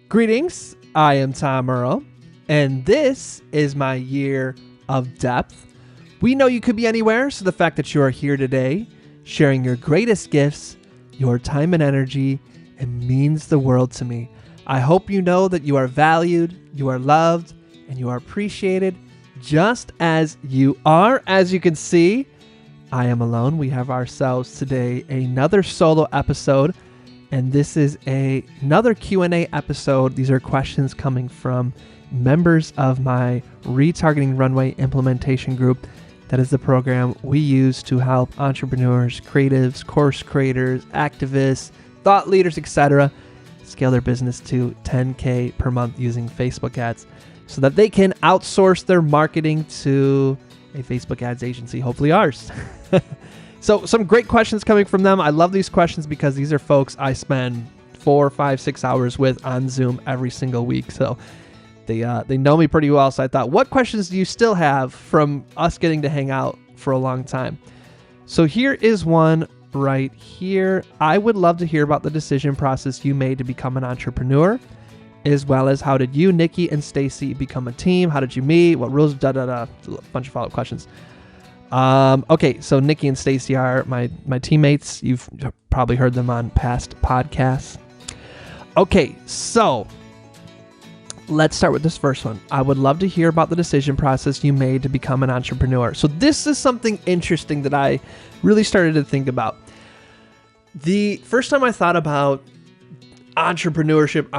Greetings, I am Tom Earl, and this is my year of depth. We know you could be anywhere, so the fact that you are here today, sharing your greatest gifts, your time and energy, it means the world to me. I hope you know that you are valued, you are loved, and you are appreciated just as you are. As you can see, I am alone. We have ourselves today another solo episode. And this is another Q&A episode. These are questions coming from members of my Retargeting Runway Implementation Group. That is the program we use to help entrepreneurs, creatives, course creators, activists, thought leaders, etc. scale their business to 10K per month using Facebook ads so that they can outsource their marketing to a Facebook ads agency, hopefully ours. So some great questions coming from them. I love these questions because these are folks I spend 4, 5, 6 hours with on Zoom every single week. So they know me pretty well. So I thought, what questions do you still have from us getting to hang out for a long time? So here is one right here. I would love to hear about the decision process you made to become an entrepreneur, as well as how did you, Nikki, and Stacy become a team? How did you meet? What rules? A bunch of follow-up questions. Okay, so Nikki and Stacy are my teammates. You've probably heard them on past podcasts. Okay, so let's start with this first one. I would love to hear about the decision process you made to become an entrepreneur. So this is something interesting that I really started to think about. The first time I thought about entrepreneurship,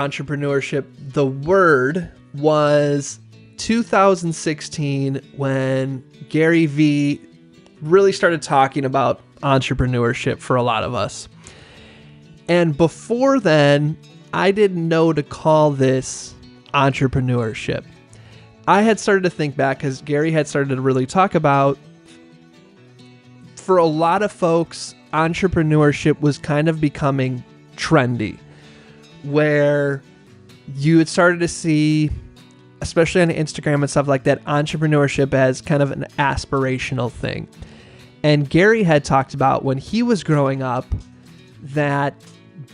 the word was 2016 when Gary Vee really started talking about entrepreneurship for a lot of us. And before then, I didn't know to call this entrepreneurship. I had started to think back because Gary had started to really talk about, for a lot of folks, entrepreneurship was kind of becoming trendy, where you had started to see, especially on Instagram and stuff like that, entrepreneurship as kind of an aspirational thing. And Gary had talked about when he was growing up that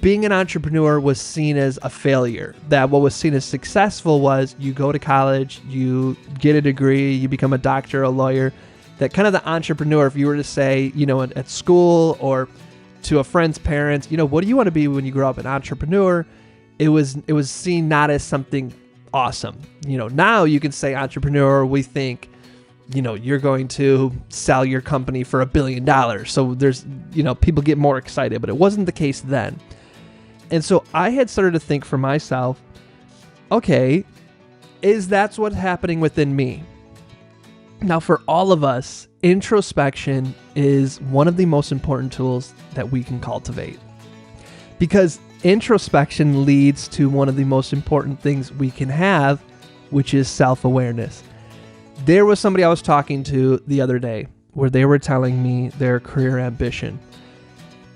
being an entrepreneur was seen as a failure, that what was seen as successful was you go to college, you get a degree, you become a doctor, a lawyer, that kind of the entrepreneur, if you were to say, at school or to a friend's parents, what do you want to be when you grow up? An entrepreneur. It was seen not as something awesome. Now you can say entrepreneur, we think, you're going to sell your company for $1 billion. So there's, people get more excited, but it wasn't the case then. And so I had started to think for myself, okay, that's what's happening within me? Now for all of us, introspection is one of the most important tools that we can cultivate, because introspection leads to one of the most important things we can have, which is self-awareness. There was somebody I was talking to the other day where they were telling me their career ambition.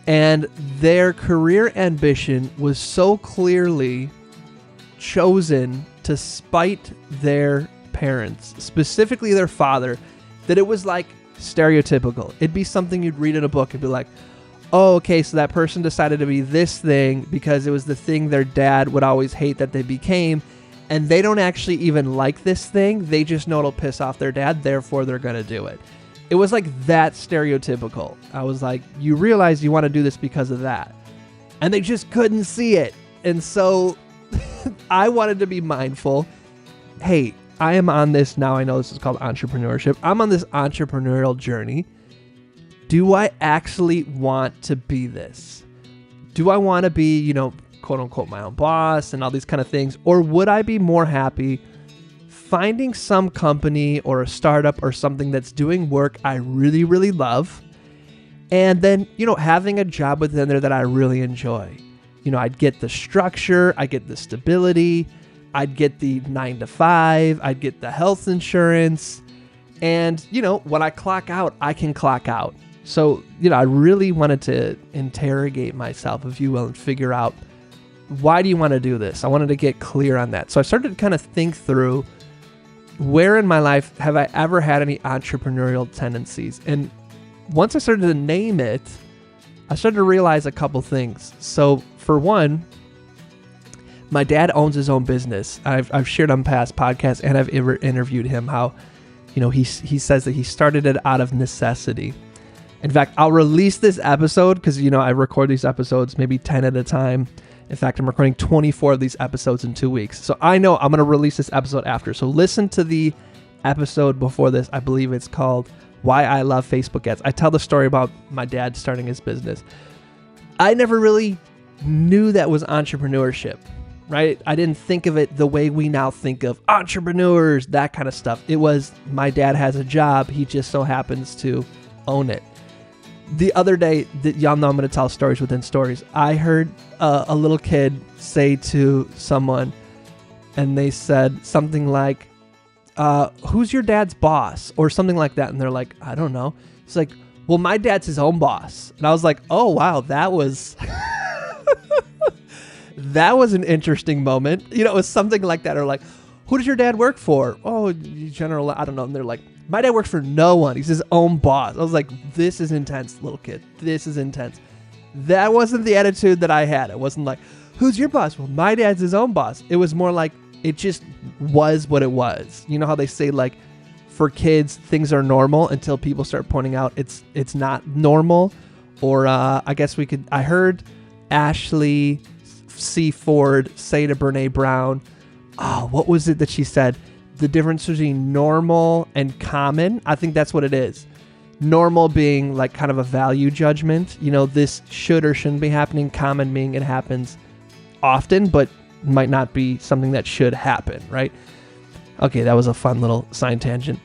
And their career ambition was so clearly chosen to spite their parents, specifically their father, that it was like stereotypical. It'd be something you'd read in a book and be like, oh, okay, so that person decided to be this thing because it was the thing their dad would always hate that they became, and they don't actually even like this thing. They just know it'll piss off their dad, therefore they're going to do it. It was like that stereotypical. I was like, you realize you want to do this because of that. And they just couldn't see it. And so I wanted to be mindful. Hey, I am on this now. I know this is called entrepreneurship. I'm on this entrepreneurial journey. Do I actually want to be this? Do I want to be, quote unquote, my own boss and all these kind of things? Or would I be more happy finding some company or a startup or something that's doing work I really, really love, and then, having a job within there that I really enjoy? I'd get the structure, I get the stability, I'd get the 9 to 5, I'd get the health insurance, and, when I clock out, I can clock out. So, I really wanted to interrogate myself, if you will, and figure out, why do you want to do this? I wanted to get clear on that. So I started to kind of think through, where in my life have I ever had any entrepreneurial tendencies? And once I started to name it, I started to realize a couple things. So for one, My dad owns his own business. I've shared on past podcasts, and I've interviewed him how, he says that he started it out of necessity. In fact, I'll release this episode because, I record these episodes maybe 10 at a time. In fact, I'm recording 24 of these episodes in 2 weeks. So I know I'm going to release this episode after. So listen to the episode before this. I believe it's called Why I Love Facebook Ads. I tell the story about my dad starting his business. I never really knew that was entrepreneurship, right? I didn't think of it the way we now think of entrepreneurs, that kind of stuff. It was my dad has a job. He just so happens to own it. The other day, y'all know I'm going to tell stories within stories. I heard a little kid say to someone, and they said something like, who's your dad's boss? Or something like that. And they're like, I don't know. It's like, well, my dad's his own boss. And I was like, oh, wow, that was... that was an interesting moment. It was something like that. Or like, who does your dad work for? Oh, general, I don't know. And they're like, my dad works for no one. He's his own boss. I was like, this is intense, little kid. This is intense. That wasn't the attitude that I had. It wasn't like, who's your boss? Well, my dad's his own boss. It was more like, it just was what it was. You know how they say, like, for kids, things are normal until people start pointing out it's not normal. Or I guess I heard Ashley C. Ford say to Brene Brown, what was it that she said? The difference between normal and common. I think that's what it is. Normal being like kind of a value judgment. This should or shouldn't be happening. Common being it happens often, but might not be something that should happen, right? Okay, that was a fun little side tangent.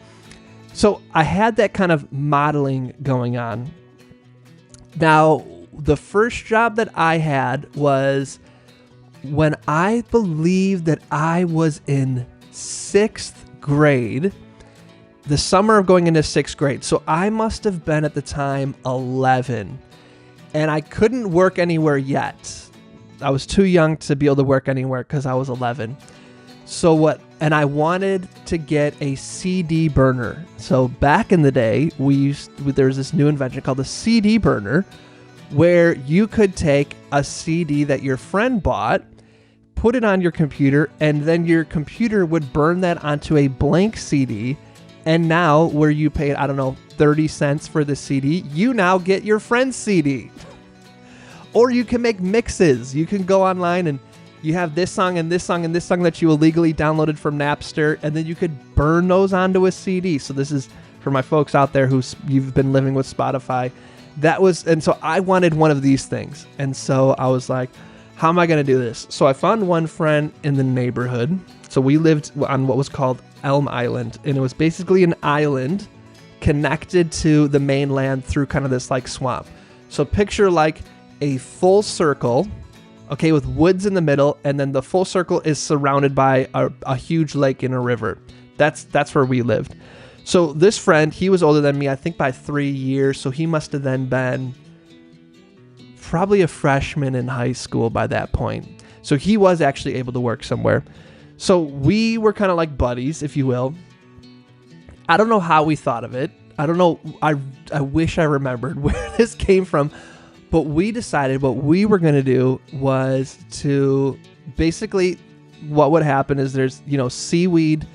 So I had that kind of modeling going on. Now, the first job that I had was when I believe that I was in 6th grade, the summer of going into 6th grade. So I must have been at the time 11, and I couldn't work anywhere yet. I was too young to be able to work anywhere because I was 11. And I wanted to get a CD burner. So back in the day, there was this new invention called the CD burner, where you could take a CD that your friend bought, put it on your computer, and then your computer would burn that onto a blank CD. And now, where you paid, 30 cents for the CD, you now get your friend's CD. Or you can make mixes. You can go online and you have this song and this song and this song that you illegally downloaded from Napster, and then you could burn those onto a CD. So this is for my folks out there you've been living with Spotify. And so I wanted one of these things. And so I was like, how am I going to do this? So I found one friend in the neighborhood. So we lived on what was called Elm Island, and it was basically an island connected to the mainland through kind of this like swamp. So picture like a full circle, okay, with woods in the middle, and then the full circle is surrounded by a huge lake and a river. That's where we lived. So this friend, he was older than me, I think by 3 years. So he must have then been probably a freshman in high school by that point. So he was actually able to work somewhere. So we were kind of like buddies, if you will. I don't know how we thought of it. I don't know. I wish I remembered where this came from. But we decided what we were going to do was to basically, what would happen is there's, seaweed.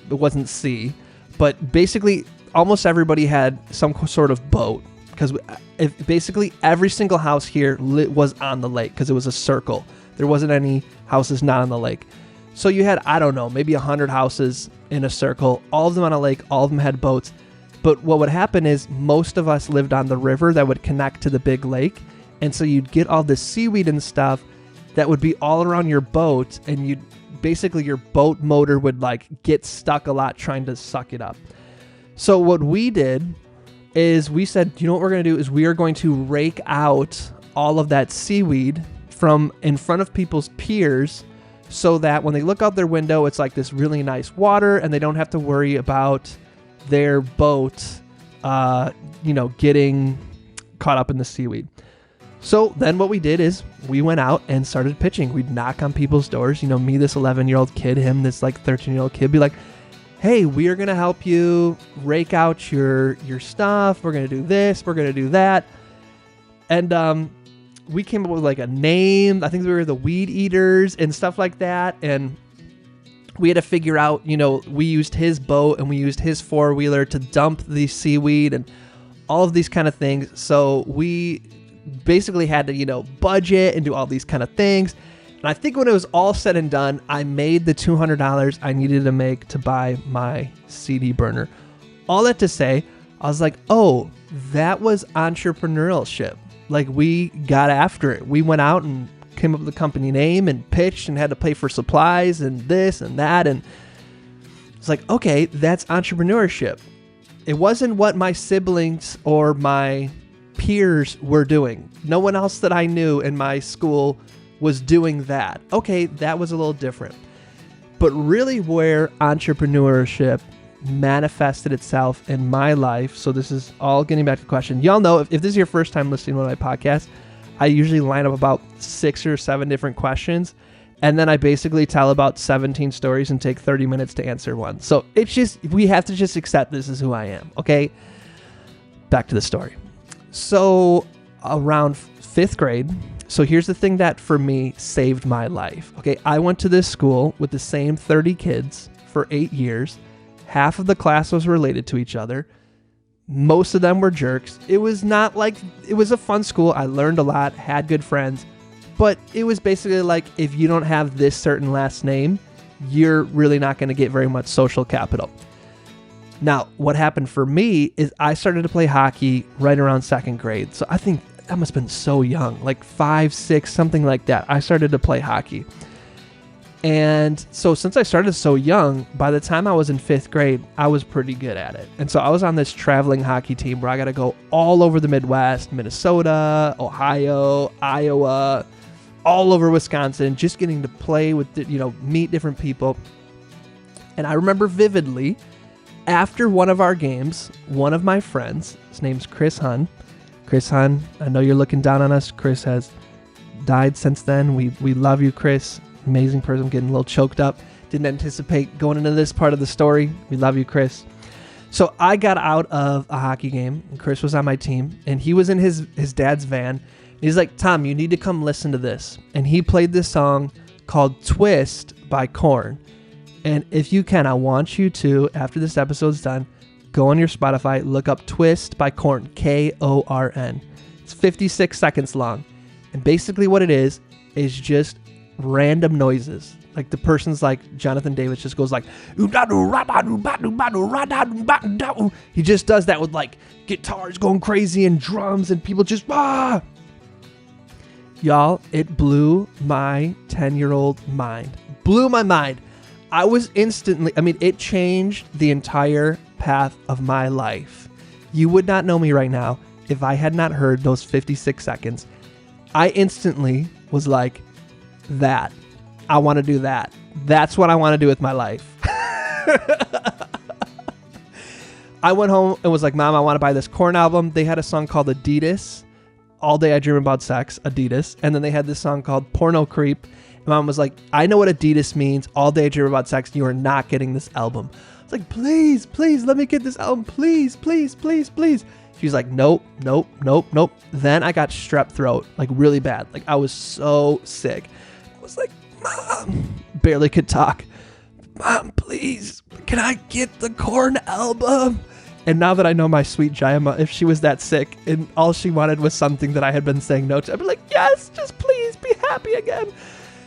It wasn't sea, but basically almost everybody had some sort of boat, because basically every single house here was on the lake because it was a circle. There wasn't any houses not on the lake. So you had, maybe 100 houses in a circle, all of them on a lake, all of them had boats. But what would happen is most of us lived on the river that would connect to the big lake. And so you'd get all this seaweed and stuff that would be all around your boat. And your boat motor would like get stuck a lot trying to suck it up. So what we did is we said, what we're going to do is we are going to rake out all of that seaweed from in front of people's piers, so that when they look out their window, it's like this really nice water and they don't have to worry about their boat, getting caught up in the seaweed. So then what we did is we went out and started pitching. We'd knock on people's doors, me, this 11-year-old kid, him, this like 13-year-old kid, be like, hey, we are going to help you rake out your stuff. We're going to do this. We're going to do that. And we came up with like a name. I think we were the Weed Eaters and stuff like that. And we had to figure out, we used his boat and we used his four-wheeler to dump the seaweed and all of these kind of things. So we basically had to, budget and do all these kind of things. And I think when it was all said and done, I made the $200 I needed to make to buy my CD burner. All that to say, I was like, oh, that was entrepreneurship. Like, we got after it. We went out and came up with a company name and pitched and had to pay for supplies and this and that. And it's like, okay, that's entrepreneurship. It wasn't what my siblings or my peers were doing. No one else that I knew in my school was doing that. Okay, that was a little different. But really where entrepreneurship manifested itself in my life, so this is all getting back to the question. Y'all know, if this is your first time listening to one of my podcasts, I usually line up about 6 or 7 different questions, and then I basically tell about 17 stories and take 30 minutes to answer one. So it's just, we have to just accept this is who I am, okay? Back to the story. So around 5th grade, so here's the thing that for me saved my life. Okay, I went to this school with the same 30 kids for 8 years. Half of the class was related to each other. Most of them were jerks. It was not like, it was a fun school. I learned a lot, had good friends, but it was basically like, if you don't have this certain last name, you're really not going to get very much social capital. Now, what happened for me is I started to play hockey right around 2nd grade. So I think I must have been so young, like 5, 6, something like that. I started to play hockey. And so since I started so young, by the time I was in 5th grade, I was pretty good at it. And so I was on this traveling hockey team where I got to go all over the Midwest, Minnesota, Ohio, Iowa, all over Wisconsin, just getting to play with, meet different people. And I remember vividly, after one of our games, one of my friends, his name's Chris Hun. Chris Hun, I know you're looking down on us. Chris has died since then. We love you, Chris. Amazing person. I'm getting a little choked up. Didn't anticipate going into this part of the story. We love you, Chris. So I got out of a hockey game, and Chris was on my team, and he was in his dad's van. He's like, Tom, you need to come listen to this. And he played this song called Twist by Korn. And if you can, I want you to, after this episode's done, go on your Spotify, look up Twist by Korn, Korn. It's 56 seconds long. And basically what it is just random noises. Like the person's like, Jonathan Davis just goes like, he just does that with like guitars going crazy and drums and people just, ah! Y'all, it blew my 10-year-old mind. Blew my mind. I was instantly, it changed the entire path of my life. You would not know me right now if I had not heard those 56 seconds. I instantly was like, that. I want to do that. That's what I want to do with my life. I went home and was like, Mom, I want to buy this Korn album. They had a song called Adidas. All Day I Dream About Sex, Adidas. And then they had this song called Porno Creep. And Mom was like, I know what Adidas means. All Day I Dream About Sex. You are not getting this album. I was like, please, please, let me get this album. Please, please, please, please. She was like, nope. Then I got strep throat, like really bad. Like I was so sick. I was like, Mom, barely could talk. Mom, please, can I get the Korn album? And now that I know my sweet Jayama, if she was that sick and all she wanted was something that I had been saying no to, I'd be like, yes, just please be happy again.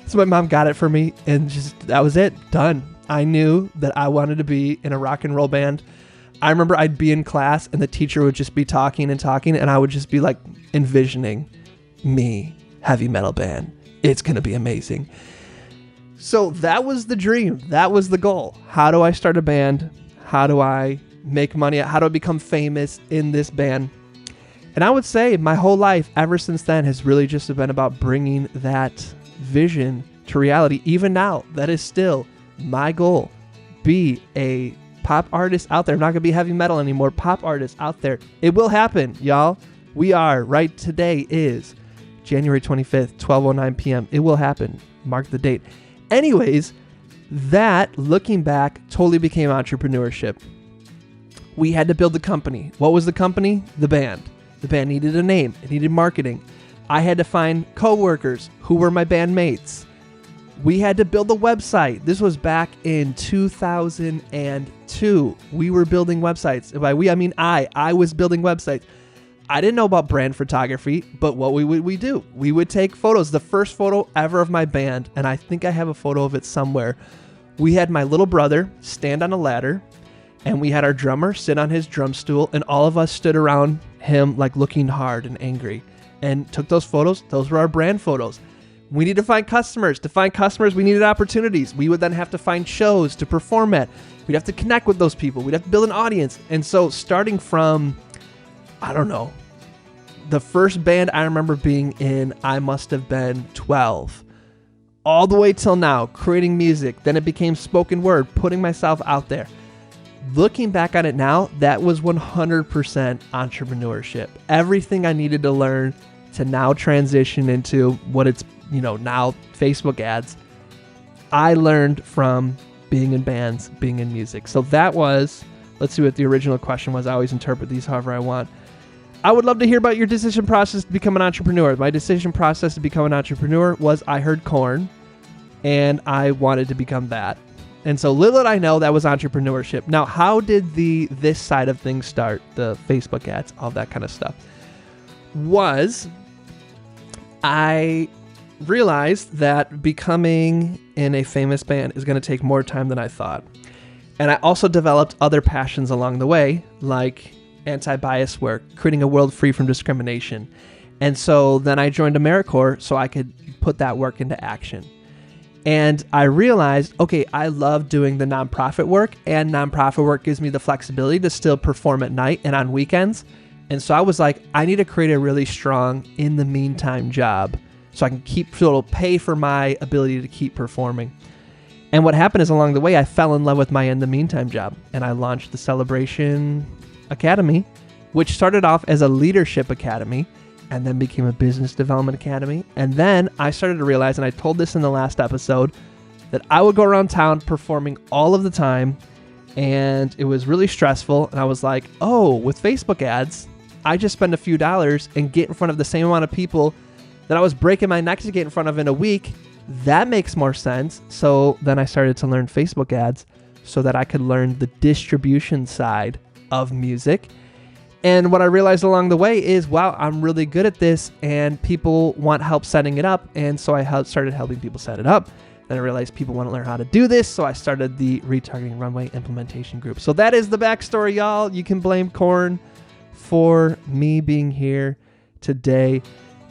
So my mom got it for me and just, that was it, done. I knew that I wanted to be in a rock and roll band. I remember I'd be in class and the teacher would just be talking and I would just be like envisioning me, heavy metal band. It's going to be amazing. So that was the dream. That was the goal. How do I start a band? How do I make money? How do I become famous in this band? And I would say my whole life ever since then has really just been about bringing that vision to reality. Even now, that is still my goal. Be a pop artist out there. I'm not going to be heavy metal anymore. Pop artist out there. It will happen, y'all. We are. Right today is January 25th, 12:09 p.m. It will happen. Mark the date. Anyways, that, looking back, totally became entrepreneurship. We had to build the company. What was the company? The band. The band needed a name. It needed marketing. I had to find coworkers who were my bandmates. We had to build a website. This was back in 2002. We were building websites. By we, I mean I was building websites. I didn't know about brand photography, but what we do? We would take photos. The first photo ever of my band, and I think I have a photo of it somewhere. We had my little brother stand on a ladder, and we had our drummer sit on his drum stool, and all of us stood around him like looking hard and angry and took those photos. Those were our brand photos. We need to find customers. To find customers, we needed opportunities. We would then have to find shows to perform at. We'd have to connect with those people. We'd have to build an audience. And so starting from, I don't know, the first band I remember being in, I must have been 12. All the way till now, creating music. Then it became spoken word, putting myself out there. Looking back on it now, that was 100% entrepreneurship. Everything I needed to learn to now transition into what it's, now Facebook ads, I learned from being in bands, being in music. So that was, let's see what the original question was. I always interpret these however I want. I would love to hear about your decision process to become an entrepreneur. My decision process to become an entrepreneur was I heard Korn and I wanted to become that. And so little did I know that was entrepreneurship. Now, how did this side of things start? The Facebook ads, all that kind of stuff. I realized that becoming in a famous band is going to take more time than I thought. And I also developed other passions along the way, like anti-bias work, creating a world free from discrimination. And so then I joined AmeriCorps so I could put that work into action. And I realized, okay, I love doing the nonprofit work, and nonprofit work gives me the flexibility to still perform at night and on weekends. And so I was like, I need to create a really strong in the meantime job so I can so it'll pay for my ability to keep performing. And what happened is along the way, I fell in love with my in the meantime job, and I launched the Celebration Academy, which started off as a leadership academy and then became a business development academy. And then I started to realize, and I told this in the last episode, that I would go around town performing all of the time, and it was really stressful. And I was like, oh, with Facebook ads, I just spend a few dollars and get in front of the same amount of people that I was breaking my neck to get in front of in a week. That makes more sense. So then I started to learn Facebook ads so that I could learn the distribution side of music. And what I realized along the way is, wow, I'm really good at this, and people want help setting it up. And so I started helping people set it up. Then I realized people want to learn how to do this. So I started the Retargeting Runway Implementation Group. So that is the backstory, y'all. You can blame Korn for me being here today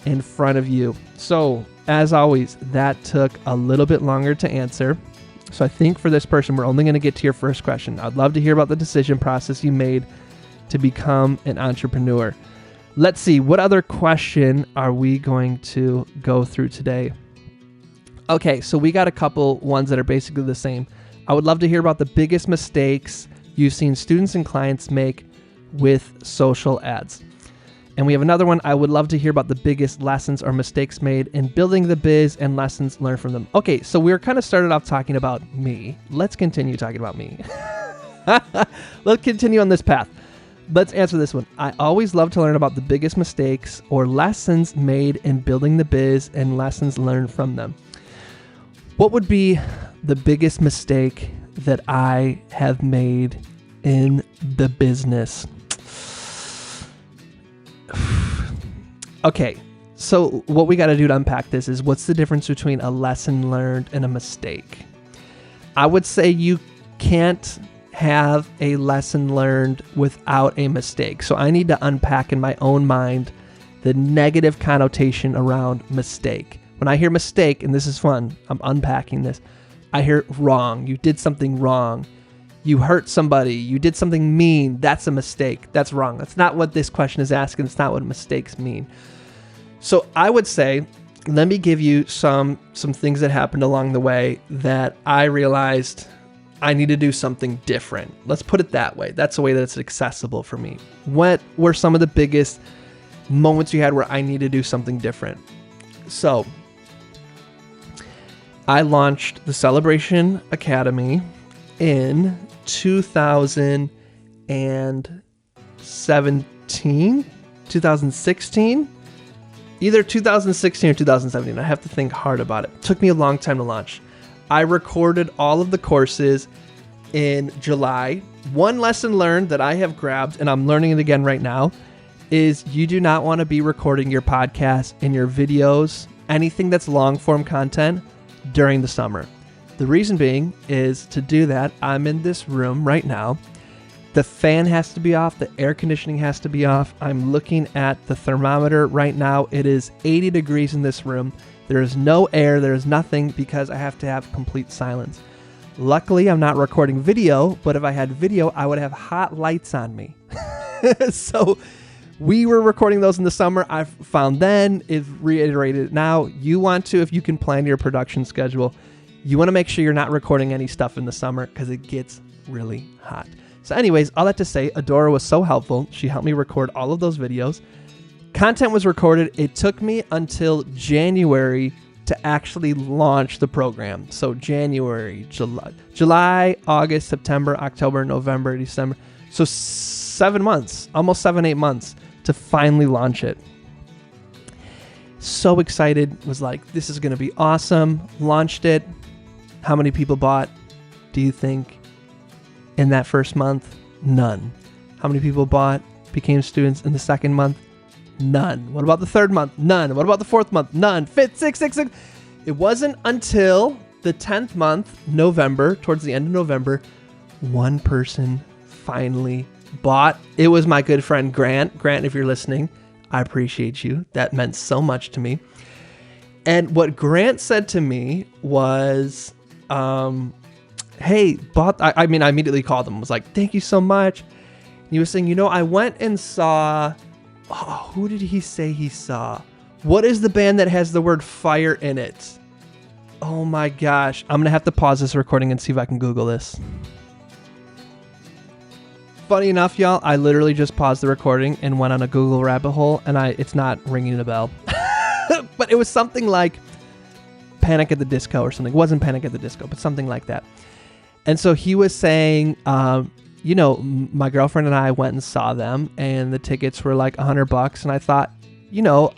in front of you. So as always, that took a little bit longer to answer. So I think for this person, we're only going to get to your first question. I'd love to hear about the decision process you made to become an entrepreneur. Let's see, what other question are we going to go through today? Okay, so we got a couple ones that are basically the same. I would love to hear about the biggest mistakes you've seen students and clients make with social ads. And we have another one. I would love to hear about the biggest lessons or mistakes made in building the biz and lessons learned from them. Okay, so we were kind of started off talking about me. Let's continue talking about me. Let's continue on this path. Let's answer this one. I always love to learn about the biggest mistakes or lessons made in building the biz and lessons learned from them. What would be the biggest mistake that I have made in the business? Okay, so what we got to do to unpack this is, what's the difference between a lesson learned and a mistake? I would say you can't have a lesson learned without a mistake. So I need to unpack in my own mind the negative connotation around mistake. When I hear mistake, and this is fun, I'm unpacking this, I hear wrong. You did something wrong. You hurt somebody. You did something mean. That's a mistake. That's wrong. That's not what this question is asking. It's not what mistakes mean. So I would say, let me give you some things that happened along the way that I realized I need to do something different. Let's put it that way. That's the way that it's accessible for me. What were some of the biggest moments you had where I need to do something different? So I launched the Celebration Academy in 2016. either 2016 or 2017. I have to think hard about it. It took me a long time to launch. I recorded all of the courses in July. One lesson learned that I have grabbed, and I'm learning it again right now, is you do not want to be recording your podcast and your videos, anything that's long form content, during the summer. The reason being is to do that, I'm in this room right now. The fan has to be off. The air conditioning has to be off. I'm looking at the thermometer right now. It is 80 degrees in this room. There is no air. There is nothing because I have to have complete silence. Luckily, I'm not recording video, but if I had video, I would have hot lights on me. So we were recording those in the summer. I found then, is reiterated now, you want to, if you can plan your production schedule, you want to make sure you're not recording any stuff in the summer because it gets really hot. So anyways, all that to say, Adora was so helpful. She helped me record all of those videos. Content was recorded. It took me until January to actually launch the program. So January, July, August, September, October, November, December. So 7 months, almost 7-8 months to finally launch it. So excited, was like, this is going to be awesome. Launched it. How many people bought, do you think? In that first month, none. How many people bought, became students in the second month? None. What about the third month? None. What about the fourth month? None. Fifth, sixth. It wasn't until the 10th month, November, towards the end of November, one person finally bought. It was my good friend, Grant. Grant, if you're listening, I appreciate you. That meant so much to me. And what Grant said to me was, hey, I immediately called him. Was like, thank you so much. And he was saying, I went and saw, who did he say he saw? What is the band that has the word fire in it? Oh my gosh. I'm going to have to pause this recording and see if I can Google this. Funny enough, y'all, I literally just paused the recording and went on a Google rabbit hole, and it's not ringing a bell. But it was something like Panic at the Disco or something. It wasn't Panic at the Disco, but something like that. And so he was saying, my girlfriend and I went and saw them, and the tickets were like $100. And I thought,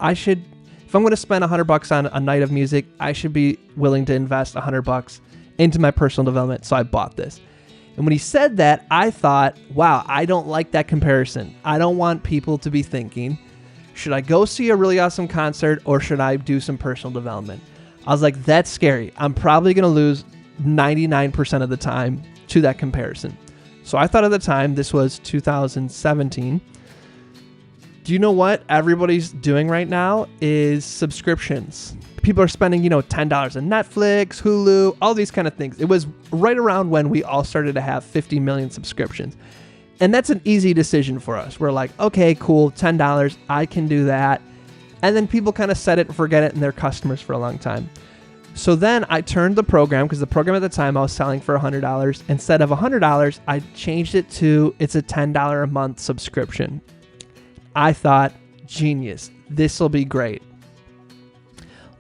I should, if I'm going to spend $100 on a night of music, I should be willing to invest $100 into my personal development. So I bought this. And when he said that, I thought, wow, I don't like that comparison. I don't want people to be thinking, should I go see a really awesome concert or should I do some personal development? I was like, that's scary. I'm probably going to lose 99% of the time to that comparison. So I thought at the time, this was 2017. Do you know what everybody's doing right now is subscriptions? People are spending, $10 on Netflix, Hulu, all these kind of things. It was right around when we all started to have 50 million subscriptions. And that's an easy decision for us. We're like, okay, cool, $10, I can do that. And then people kind of set it and forget it, and they're customers for a long time. So then I turned the program, because the program at the time I was selling for $100. Instead of $100, I changed it to, it's a $10 a month subscription. I thought, genius, this will be great.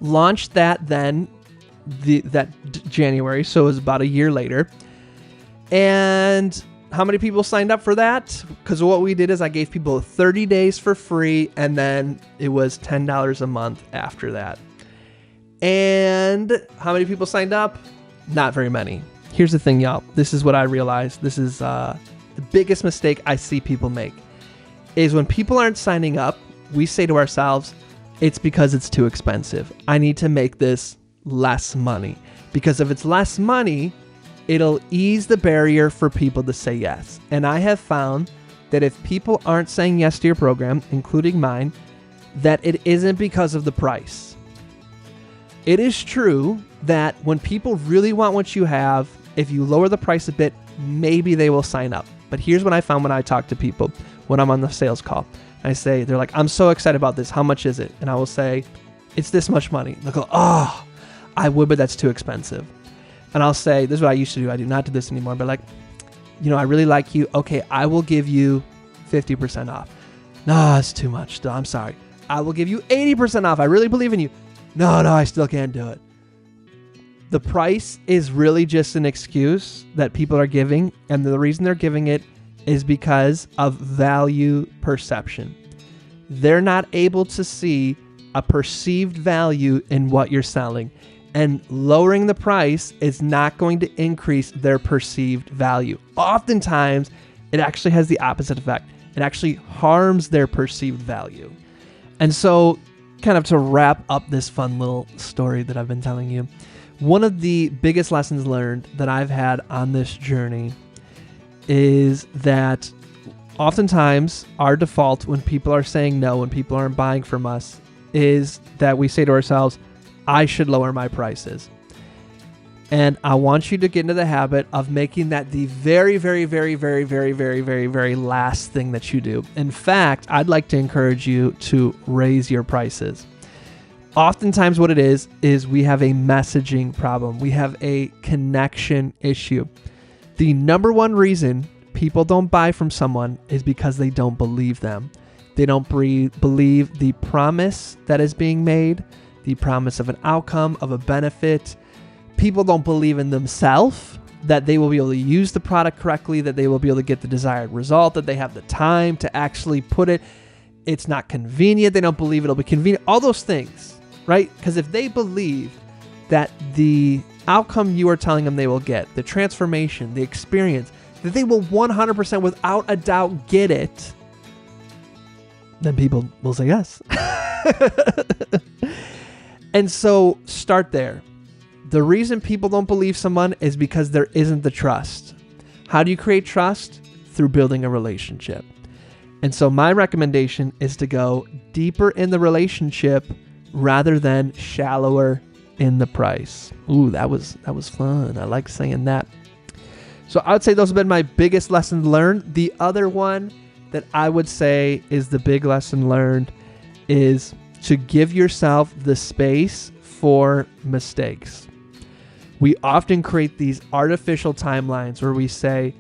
Launched that then, January, so it was about a year later. And how many people signed up for that? Because what we did is I gave people 30 days for free, and then it was $10 a month after that. And how many people signed up? Not very many. Here's the thing, y'all. This is what I realized. This is the biggest mistake I see people make. Is when people aren't signing up, we say to ourselves, it's because it's too expensive. I need to make this less money. Because if it's less money, it'll ease the barrier for people to say yes. And I have found that if people aren't saying yes to your program, including mine, that it isn't because of the price. It is true that when people really want what you have, if you lower the price a bit, maybe they will sign up. But here's what I found when I talk to people when I'm on the sales call. I say, they're like, I'm so excited about this. How much is it? And I will say, it's this much money. They'll go, oh, I would, but that's too expensive. And I'll say, this is what I used to do. I do not do this anymore. But like, I really like you. Okay, I will give you 50% off. No, it's too much. Still, I'm sorry. I will give you 80% off. I really believe in you. No, I still can't do it. The price is really just an excuse that people are giving. And the reason they're giving it is because of value perception. They're not able to see a perceived value in what you're selling. And lowering the price is not going to increase their perceived value. Oftentimes, it actually has the opposite effect. It actually harms their perceived value. And so, kind of to wrap up this fun little story that I've been telling you, one of the biggest lessons learned that I've had on this journey is that oftentimes our default when people are saying no, when people aren't buying from us, is that we say to ourselves, I should lower my prices. And I want you to get into the habit of making that the very, very, very, very, very, very, very, very last thing that you do. In fact, I'd like to encourage you to raise your prices. Oftentimes what it is we have a messaging problem. We have a connection issue. The number one reason people don't buy from someone is because they don't believe them. They don't believe the promise that is being made, the promise of an outcome, of a benefit. People don't believe in themselves, that they will be able to use the product correctly, that they will be able to get the desired result, that they have the time to actually put it. It's not convenient. They don't believe it'll be convenient. All those things, right? Because if they believe that the outcome you are telling them they will get, the transformation, the experience, that they will 100% without a doubt get it, then people will say yes. And so start there. The reason people don't believe someone is because there isn't the trust. How do you create trust? Through building a relationship. And so my recommendation is to go deeper in the relationship rather than shallower in the price. Ooh, that was fun. I like saying that. So I would say those have been my biggest lessons learned. The other one that I would say is the big lesson learned is to give yourself the space for mistakes. We often create these artificial timelines where we say,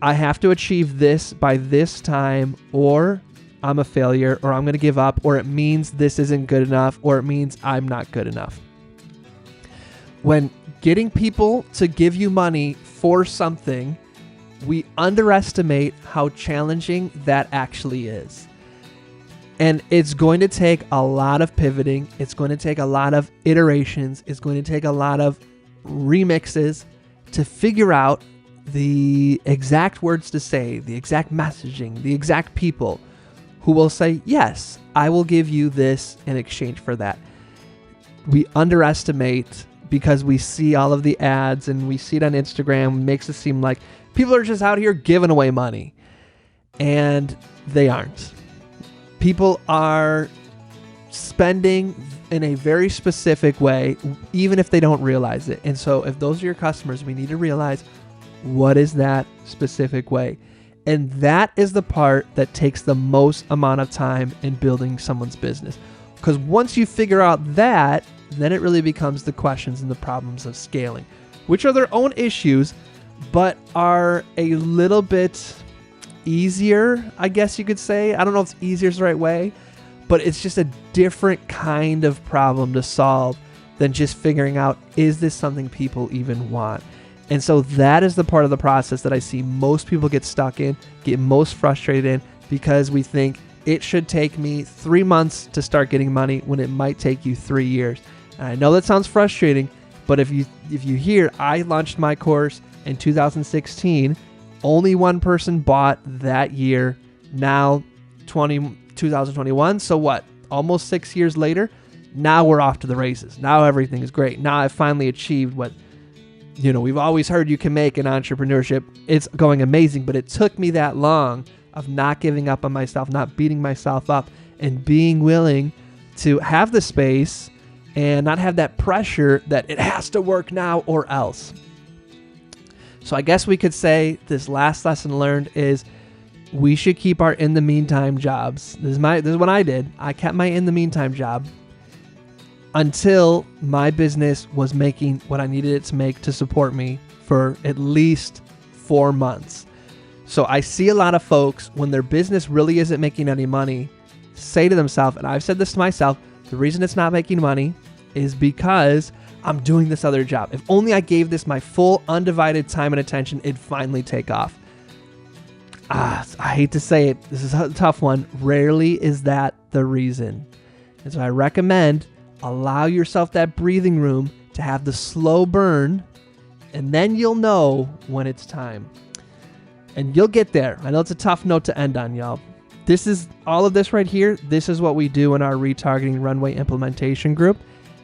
I have to achieve this by this time, or I'm a failure, or I'm going to give up, or it means this isn't good enough, or it means I'm not good enough. When getting people to give you money for something, we underestimate how challenging that actually is. And it's going to take a lot of pivoting. It's going to take a lot of iterations. It's going to take a lot of remixes to figure out the exact words to say, the exact messaging, the exact people who will say, yes, I will give you this in exchange for that. We underestimate because we see all of the ads and we see it on Instagram. It makes it seem like people are just out here giving away money. And they aren't. People are spending in a very specific way, even if they don't realize it. And so if those are your customers, we need to realize, what is that specific way? And that is the part that takes the most amount of time in building someone's business. Because once you figure out that, then it really becomes the questions and the problems of scaling, which are their own issues, but are a little bit easier, I guess you could say. I don't know if easier is the right way, but it's just a different kind of problem to solve than just figuring out, is this something people even want? And so that is the part of the process that I see most people get stuck in, get most frustrated in, because we think it should take me 3 months to start getting money when it might take you 3 years. And I know that sounds frustrating, but if you hear, I launched my course in 2016, only one person bought that year. Now 2021, so what? Almost 6 years later, now we're off to the races. Now everything is great. Now I've finally achieved what we've always heard you can make in entrepreneurship. It's going amazing, but it took me that long of not giving up on myself, not beating myself up, and being willing to have the space and not have that pressure that it has to work now or else. So I guess we could say this last lesson learned is we should keep our in the meantime jobs. This is what I did. I kept my in the meantime job until my business was making what I needed it to make to support me for at least 4 months. So I see a lot of folks, when their business really isn't making any money, say to themselves, and I've said this to myself, the reason it's not making money is because I'm doing this other job. If only I gave this my full undivided time and attention, it'd finally take off. I hate to say it. This is a tough one. Rarely is that the reason. And so I recommend allow yourself that breathing room to have the slow burn, and then you'll know when it's time. And you'll get there. I know it's a tough note to end on, y'all. This is all of this right here. This is what we do in our retargeting runway implementation group,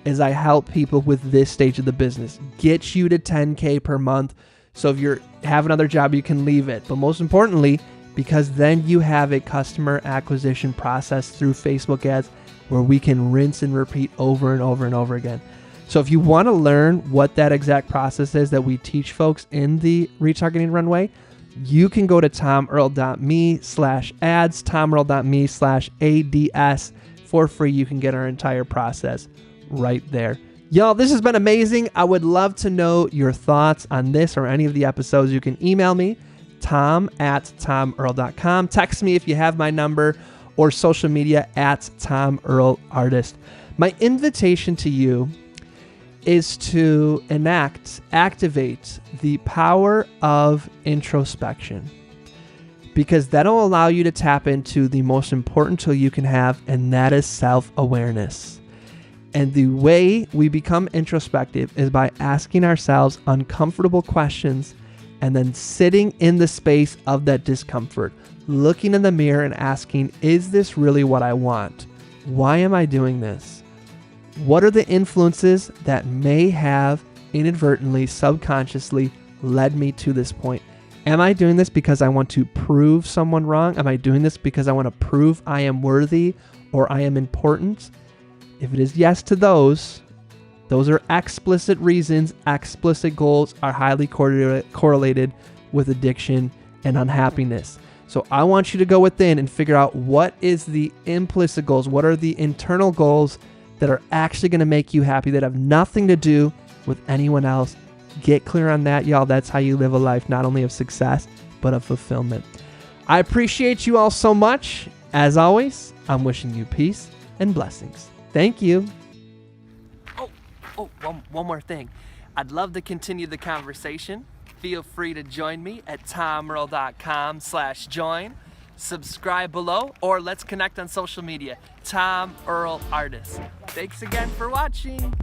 is I help people with this stage of the business, get you to 10K per month. So if you have another job, you can leave it. But most importantly, because then you have a customer acquisition process through Facebook ads where we can rinse and repeat over and over and over again. So if you want to learn what that exact process is that we teach folks in the retargeting runway, you can go to tomearl.me/ads, tomearl.me/ads for free. You can get our entire process right there. Y'all, this has been amazing. I would love to know your thoughts on this or any of the episodes. You can email me, tom@tomearl.com. Text me if you have my number, or social media @TomEarlArtist. My invitation to you is to activate the power of introspection, because that'll allow you to tap into the most important tool you can have, and that is self-awareness. And the way we become introspective is by asking ourselves uncomfortable questions and then sitting in the space of that discomfort, looking in the mirror and asking, is this really what I want? Why am I doing this? What are the influences that may have inadvertently, subconsciously led me to this point? Am I doing this because I want to prove someone wrong? Am I doing this because I want to prove I am worthy or I am important? If it is yes to those are explicit reasons. Explicit goals are highly correlated with addiction and unhappiness. So I want you to go within and figure out what is the implicit goals, what are the internal goals that are actually going to make you happy, that have nothing to do with anyone else. Get clear on that, y'all. That's how you live a life not only of success, but of fulfillment. I appreciate you all so much. As always, I'm wishing you peace and blessings. Thank you. One more thing. I'd love to continue the conversation. Feel free to join me at tomearl.com/join. Subscribe below, or let's connect on social media. Tom Earl Artist. Thanks again for watching.